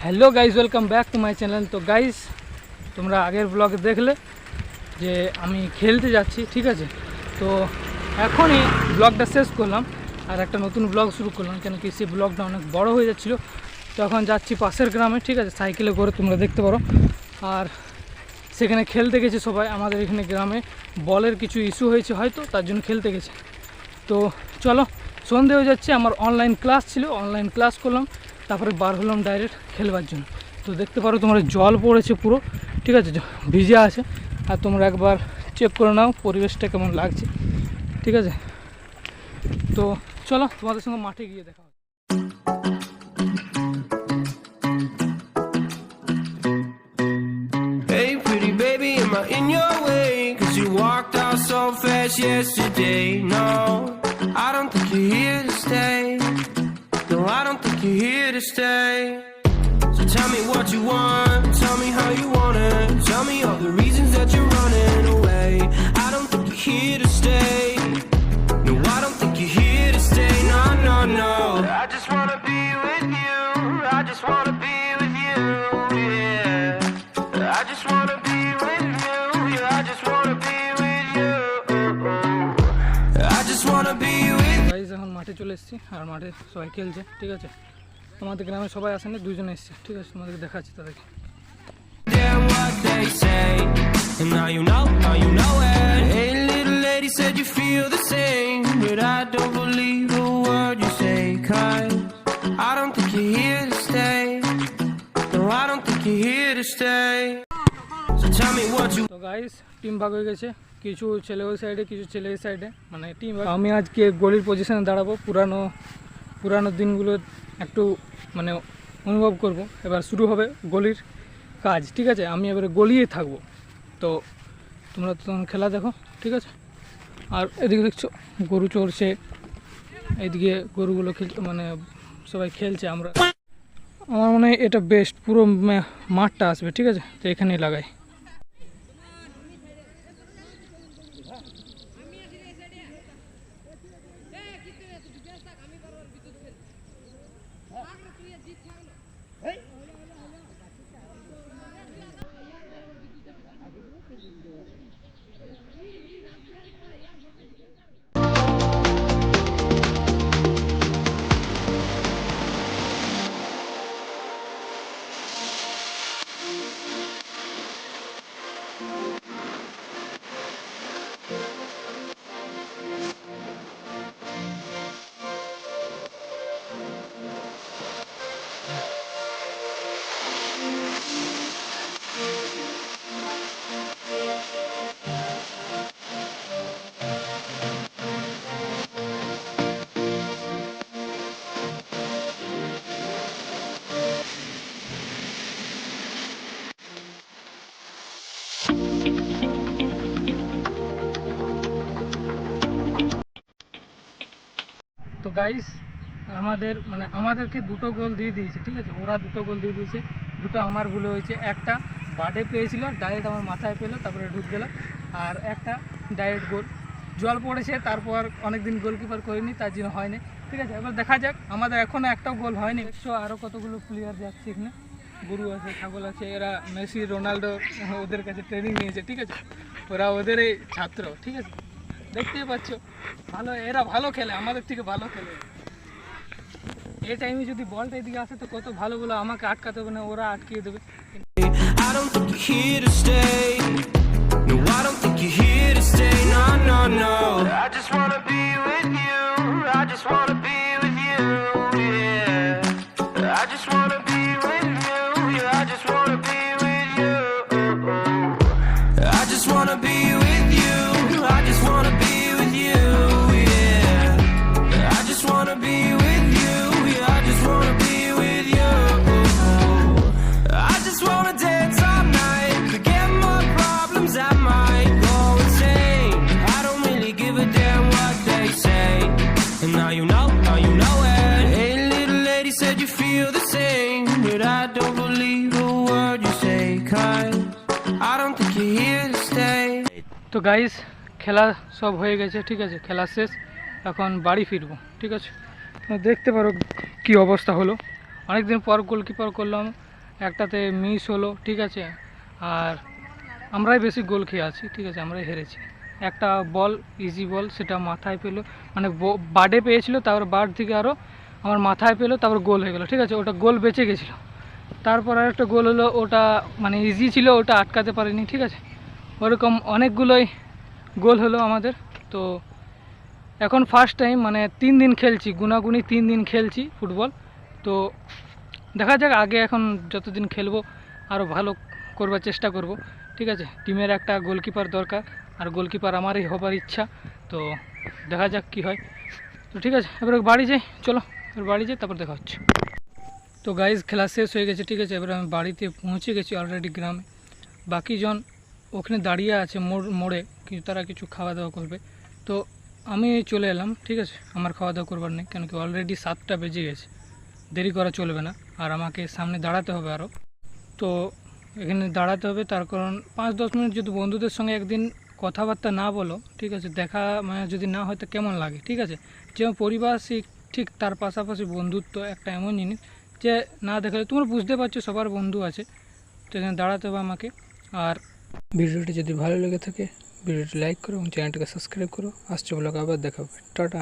Hello guys welcome back to my channel. तो guys তোমরা আগের ব্লগে দেখলে যে আমি খেলতে যাচ্ছি, ঠিক আছে। তো এখনই ব্লগটা শেষ করলাম আর একটা নতুন ব্লগ শুরু করলাম, কেন কি সেই ব্লগটা অনেক বড় হয়ে যাচ্ছিলো। তো এখন যাচ্ছি পাশের গ্রামে, ঠিক আছে, সাইকেলে করে, তোমরা দেখতে পারো। আর সেখানে খেলতে গেছে সবাই। আমাদের এখানে গ্রামে বলের কিছু ইস্যু হয়েছে হয়তো, তার জন্য খেলতে গেছে। তো চলো, সন্ধে হয়ে যাচ্ছে, আমার অনলাইন ক্লাস ছিল, অনলাইন ক্লাস করলাম, তারপরে বার হলাম ডাইরেক্ট খেলবার জন্য। তো দেখতে পারো তোমরা জল পড়েছে পুরো, ঠিক আছে, ভিজে আছে। আর তোমরা একবার চেক করে নাও পরিবেশটা কেমন লাগছে, ঠিক আছে। তো চলো তোমাদের সঙ্গে মাঠে গিয়ে দেখা হবে। Hey pretty baby, am I in your way? 'Cause you walked out so fast yesterday. No, I don't think you're here to stay. No, I don't think you're here to stay. So tell me what you want, tell me how you want it. Tell me all the reasons that you're running away. I don't think you're here to stay. No, I don't think you're here to stay. No, no, no. I just wanna be with you. I just wanna be with you. Yeah. I just wanna be with you. Yeah, I just wanna be with you. I just wanna be with you. Guys এখন মাঠে চলে এসেছি আর মাঠে সবাই খেলছে, ঠিক আছে। আমাদের গ্রামে সবাই আসেনি, দুজনে এসেছে, ঠিক আছে। তোমাদেরকে দেখাচ্ছি তাদেরকে। Damn what they say, and now you know it. Hey little lady said you feel the same, but I don't believe a word you say. 'Cause I don't think you're here to stay. No, I don't think you're here to stay. So tell me what you. তো guys team ভাগ হয়ে গেছে, কিছু ছেলে ওই সাইডে, কিছু ছেলে এই সাইডে, মানে টিম। আমি আজকে গোলির পজিশনে দাঁড়াবো, পুরানো দিনগুলো একটু মানে অনুভব করব। এবার শুরু হবে গোলির কাজ, ঠিক আছে। আমি এবারে গলিয়েই থাকবো। তো তোমরা তখন খেলা দেখো, ঠিক আছে। আর এদিকে দেখছো গরু চড়ছে, এইদিকে গরুগুলো মানে সবাই খেলছে। আমার মনে হয় এটা বেস্ট, পুরো মাঠটা আসবে, ঠিক আছে। তো এখানেই লাগাই। তো গাইস আমাদেরকে দুটো গোল দিয়ে দিয়েছে, ঠিক আছে। ওরা দুটো গোল দিয়ে দিয়েছে, দুটো আমার ভুল হয়েছে। একটা বাডে পেয়েছিল, ডাইরেক্ট আমার মাথায় পেলো, তারপরে ঢুক গেল। আর একটা ডাইরেক্ট গোল, জল পড়েছে, তারপর অনেকদিন গোলকিপার করিনি, তার জন্য হয়নি, ঠিক আছে। এবার দেখা যাক, আমাদের এখনও একটাও গোল হয়নি। দেখছো আরও কতগুলো প্লেয়ার যাচ্ছে এখানে, গরু আছে, ছাগল আছে। এরা মেসি, রোনাল্ডো ওদের কাছে ট্রেনিং নিয়েছে, ঠিক আছে। ওরা ওদেরই ছাত্র, ঠিক আছে। দেখতেই পাচ্ছ ভালো, এরা ভালো খেলে, আমাদের থেকে ভালো খেলে। এই টাইমে যদি বলটা এদিকে আসে তো কত ভালো বলে, আমাকে আটকাতে হবে না, ওরা আটকিয়ে দেবে। I don't think you're here to stay. No, I don't think you're here to stay. No, no, no. I just wanna be with you. I just wanna be with you. Yeah. I just wanna be with you. Yeah, I just wanna be with you. I just wanna be with you. I just wanna be with you. Yeah. I just wanna be with you. Yeah, I just wanna be with you. I just wanna dance all night, forget my problems, I might go insane. I don't really give a damn what they say. And now you know it. Hey little lady said you feel the same, but I don't believe a word you say. 'Cause I don't think you're here to stay. তো guys খেলা সব হয়ে গেছে, ঠিক আছে, খেলা শেষ। এখন বাড়ি ফিরবো, ঠিক আছে। দেখতে পারো কি অবস্থা হলো। অনেকদিন পর গোলকিপার করলাম, একটাতে মিস হলো, ঠিক আছে। আর আমরাই বেশি গোল খেয়ে আছি, ঠিক আছে, আমরাই হেরেছি। একটা বল, ইজি বল, সেটা মাথায় পেলো, মানে বার্ডে পেয়েছিল, তারপর বার্ড থেকে আরও আমার মাথায় পেলো, তারপর গোল হয়ে গেলো, ঠিক আছে। ওটা গোল বেঁচে গেছিলো। তারপর আর একটা গোল হলো, ওটা মানে ইজি ছিল, ওটা আটকাতে পারিনি, ঠিক আছে। ওরকম অনেকগুলোই গোল হলো আমাদের। তো এখন ফার্স্ট টাইম মানে 3 দিন খেলছি, গুনাগুনি 3 দিন খেলছি ফুটবল। তো দেখা যাক, আগে এখন যতদিন খেলবো আরও ভালো করবার চেষ্টা করব, ঠিক আছে। টিমের একটা গোলকিপার দরকার, আর গোলকিপার আমারই হবার ইচ্ছা। তো দেখা যাক কি হয়। তো ঠিক আছে, এবার বাড়ি যাই, চলো এবার বাড়ি যাই, তারপর দেখা হচ্ছে। তো গাইজ খেলা শেষ হয়ে গেছে, ঠিক আছে। এবার আমি বাড়িতে পৌঁছে গেছি অলরেডি গ্রামে। বাকিজন ওখানে দাঁড়িয়ে আছে মোড়ে, কিন্তু তারা কিছু খাওয়া দাওয়া করবে। তো আমি চলে এলাম, ঠিক আছে। আমার খাওয়া দাওয়া করবার নেই, কেন কি অলরেডি 7টা বেজে গেছে, দেরি করা চলবে না। আর আমাকে সামনে দাঁড়াতে হবে আরও। তো এখানে দাঁড়াতে হবে, তার কারণ 5-10 মিনিট যদি বন্ধুদের সঙ্গে একদিন কথাবার্তা না বলো, ঠিক আছে, দেখা মানে যদি না হয় তো কেমন লাগে, ঠিক আছে। যেমন পরিবার ঠিক তার পাশাপাশি বন্ধুত্ব একটা এমন জিনিস যে না দেখলে তোমরা বুঝতে পারছো সবার বন্ধু আছে। তো এখানে দাঁড়াতে হবে আমাকে। আর ভিডিওটি যদি ভালো লেগে থাকে ভিডিওটি লাইক করো এবং চ্যানেলটিকে সাবস্ক্রাইব করো। আসছে ব্লগ আবার দেখা হবে, টাটা।